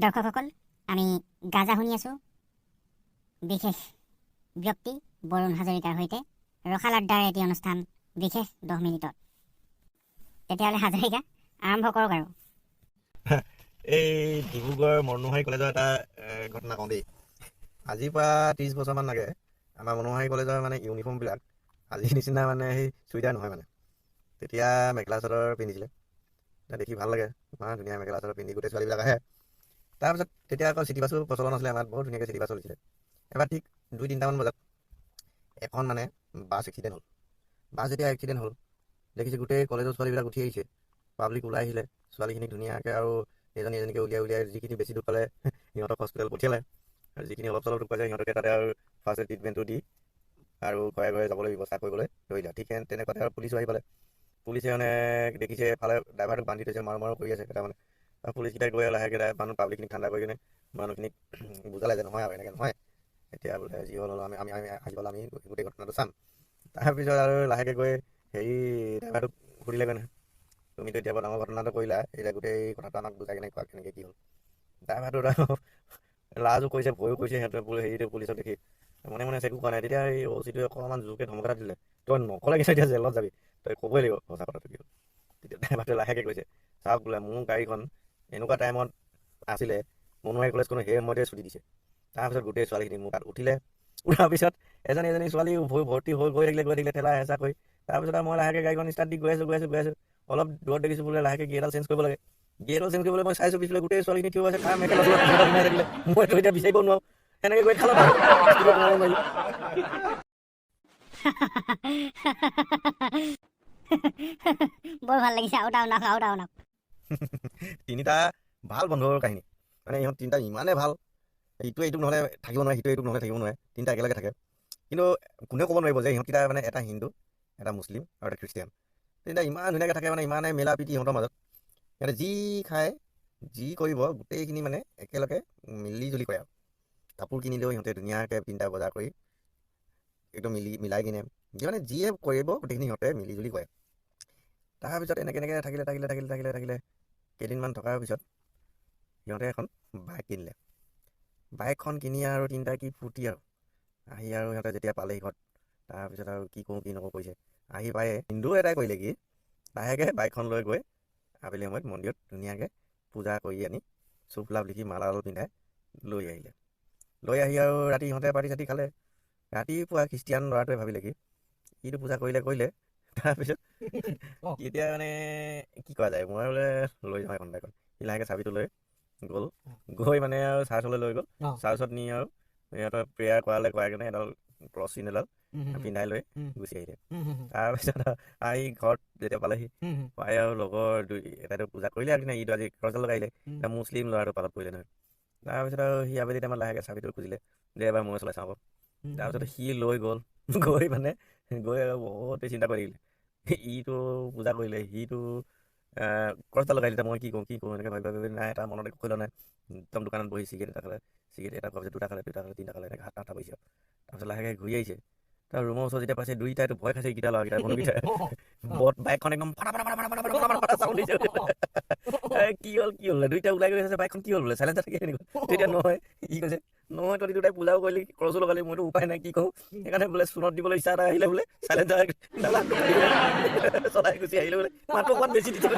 দৰ্শকসকল, আমি গাজা শুনি আছোঁ বিশেষ ব্যক্তি বৰুণ হাজৰিকাৰ সৈতে ৰসাল আড্ডাৰ এটি অনুষ্ঠান বিশেষ 10 মিনিটত। তেতিয়াহ'লে হাজৰিকা আৰম্ভ কৰক আৰু। এই ডিব্ৰুগড় মনোহাৰী কলেজৰ এটা ঘটনা কওঁ দেই। আজিৰ পৰা 30 বছৰমান লাগে আমাৰ মনোহাৰী কলেজৰ মানে ইউনিফৰ্মবিলাক আজিৰ নিচিনা মানে সেই চুইদাৰ নহয় মানে। তেতিয়া মেখেলা চাদৰ পিন্ধিছিলে, দেখি ভাল লাগে, ইমান ধুনীয়া মেখেলা চাদৰ পিন্ধি গোটেই ছোৱালীবিলাক আহে। তাৰপিছত তেতিয়া আকৌ চিটি বাছো প্ৰচলন আছিলে, আমাৰ বহুত ধুনীয়াকৈ চিটি বাছ চলিছিলে। এবাৰ ঠিক 2-3টামান বজাত এখন মানে বাছ এক্সিডেণ্ট হ'ল। বাছ যেতিয়া এক্সিডেণ্ট হ'ল দেখিছে গোটেই কলেজৰ ছোৱালীবিলাক উঠি আহিছে, পাব্লিক ওলাই আহিলে, ছোৱালীখিনিক ধুনীয়াকৈ আৰু এজনীকৈ উলিয়াই যিখিনি বেছি দুখ পালে সিহঁতক হস্পিটেল পঠিয়ালে, আৰু যিখিনি অলপ চলপ দুখ পাইছে সিহঁতকে তাতে আৰু ফাৰ্ষ্ট এড ট্ৰিটমেণ্টটো দি আৰু ঘৰে ঘৰে যাবলৈ ব্যৱস্থা কৰিবলৈ ধৰিলে। ঠিক তেনেকুৱাতে আৰু পুলিচো আহি পালে। পুলিচে মানে দেখিছে এফালে ড্ৰাইভাৰটোক বান্ধি থৈছে, মাৰো কৰি আছে কেইটামানে। পুলিচকেইটাই গৈ লাহেকৈ মানুহ পাব্লিকখিনিক ঠাণ্ডা কৰি কিনে মানুহখিনিক বুজালে যে নহয় আৰু এনেকৈ নহয়, এতিয়া বোলে যি হ'ল আমি আমি আমি আহি পালে আমি গোটেই ঘটনাটো চাম। তাৰপিছত আৰু লাহেকৈ গৈ ড্ৰাইভাৰটোক সুধিলে মানে তুমিতো এতিয়া ডাঙৰ ঘটনাটো কৰিলা, এতিয়া গোটেই কথাটো আমাক বুজাই কেনে কোৱা কেনেকৈ কি হ'ল। ড্ৰাইভাৰটোত লাজো কৰিছে, ভয়ো কৰিছে, সিহঁতে পুলিচক দেখি মনে মনে একো কোৱা নাই। তেতিয়া এই অচিটোৱে অকণমান জোৰকৈ ধমক এটা দিলে, তই নকলে কিন্তু এতিয়া জেলত যাবি, তই ক'বই লাগিব সঁচা কথাটো কি হ'ল। তেতিয়া ড্ৰাইভাৰটোৱে লাহেকৈ কৈছে, চাওক বোলে মোৰ গাড়ীখন এনেকুৱা টাইমত আছিলে, মনোহাৰী কলেজখনো সেই সময়তে ছুটি দিছে। তাৰপিছত গোটেই ছোৱালীখিনি মোৰ তাত উঠিলে, উঠাৰ পিছত এজনী ছোৱালী ভৰ্তি হৈ গৈ থাকিলে ঠেলা হেঁচা কৰি। তাৰপিছত আৰু মই লাহেকৈ গাড়ীখন ষ্টাৰ্ট দি গৈ আছোঁ অলপ দূৰত দেখিছোঁ বোলে লাহেকৈ গিয়েৰডাল চেঞ্জ কৰিব লাগে। গিয়েৰডাল চেঞ্জ কৰিবলৈ মই চাইছোঁ পিছলৈ গোটেই ছোৱালীখিনি থিয় আছে, কাৰ মেখেলা সোমাই থাকিলে, মইতো এতিয়া বিচাৰিব নোৱাৰোঁ, সেনেকৈ গৈ খালত বৰ ভাল লাগিছে। আউট। তিনিটা ভাল বন্ধুৰ কাহিনী, মানে ইহঁত তিনিটা ইমানেই ভাল, ইটোৱে এইটোক নহ'লে থাকিব নোৱাৰে, সিটোৱে এইটোক নহ'লে থাকিব নোৱাৰে, তিনিটা একেলগে থাকে। কিন্তু কোনেও ক'ব নোৱাৰিব যে ইহঁতকেইটা মানে এটা হিন্দু, এটা মুছলিম আৰু এটা খ্ৰীষ্টিয়ান। তিনিটা ইমান ধুনীয়াকৈ থাকে, মানে ইমানে মিলা প্ৰীতি ইহঁতৰ মাজত। সিহঁতে যি খায় যি কৰিব গোটেইখিনি মানে একেলগে মিলি জুলি কৰে আৰু। কাপোৰ কিনিলেও সিহঁতে ধুনীয়াকৈ তিনিটা বজাৰ কৰি একদম মিলাই কিনে মানে যিয়ে কৰিব গোটেইখিনি সিহঁতে মিলি জুলি কৰে। তাৰপিছত এনেকৈ থাকিলে কেইদিনমান থকাৰ পিছত সিহঁতে এখন বাইক কিনিলে। বাইকখন কিনি আৰু তিনিটাই কি ফূৰ্তি আৰু আহি আৰু সিহঁতে যেতিয়া পালেহি ঘৰত, তাৰপিছত আৰু কি কৰোঁ কি নকৰোঁ কৰিছে। আহি পায়ে হিন্দু এটাই কৰিলে কি লাহেকৈ বাইকখন লৈ গৈ আবেলি সময়ত মন্দিৰত ধুনীয়াকৈ পূজা কৰি আনি চুপ লাভ লিখি মালাডাল পিন্ধাই লৈ আহিলে। লৈ আহি আৰু ৰাতি সিহঁতে পাৰ্টি চাৰ্টি খালে। ৰাতিপুৱা খ্ৰীষ্টিয়ান ল'ৰাটোৱে ভাবিলে কি ইটো পূজা কৰিলে তাৰপিছত এতিয়া মানে কি কৰা যায়, মই বোলে লৈ যাওঁ এখন বাইকত। সি লাহেকৈ চাবিটো লৈ গৈ মানে আৰু চাৰ্চলৈ লৈ গ'ল। চাৰ্চত নি আৰু সিহঁতৰ প্ৰেয়াৰ কৰাই কিনে এডাল ক্ৰছ চিন এডাল পিন্ধাই লৈ গুচি আহিলে। তাৰপিছত আহি ঘৰত যেতিয়া পালেহি পাই আৰু লগৰ এটাইতো পূজা কৰিলে আৰু কিনে ইটো আজি ক্ৰছডাল লগাই আহিলে, এতিয়া মুছলিম ল'ৰাটো পালত পৰিলে নহয়। তাৰপিছত আৰু সি আবেলি টাইমত লাহেকৈ চাবিটো খুজিলে যে এবাৰ মই চলাই চাওঁ। তাৰপিছত সি লৈ গ'ল, গৈ আৰু বহুতে চিন্তা কৰি থাকিলে, ইটো পূজা কৰিলে, সিটো ক্ৰছডাল লগাই দিলে, মই কি কৰোঁ এনেকৈ ভাবি নাই, এটা মনত একো কৰিলে নাই। একদম দোকানত বহি চিগাৰেট এটা খালে, এটা খোৱাৰ পিছত দুটা খালে, তিনিটা খালে, এনেকৈ 7-8টা বহিছে। তাৰপিছত লাহেকৈ ঘূৰি আহিছে। তাৰ ৰুমৰ ওচৰত যেতিয়া পাইছে দুইটাইতো ভয় খাইছে, এইকেইটা ল'ৰাকেইটা বন্ধুকেইটাই বাইকখন একদম ফাটা চাউণ্ড দিছে। কি হ'ল দুইটা ওলাই গৈ আছে, বাইকখন কি হ'ল বোলে চাইলেঞ্চাৰ থাকি এনেকুৱা। তেতিয়া নহয় ই কৈছে নহয় তহঁতি দুটাই পূজাও কৰিলি ক্ৰছো লগালি, মইতো উপায় নাই কি কৰোঁ, সেইকাৰণে বোলে চূণত দিবলৈ ইচ্ছা এটা আহিলে বোলে চাইলেঞ্চাৰ চলাই গুচি আহিলে বোলে, মাতটো অকণমান বেছি দিছে।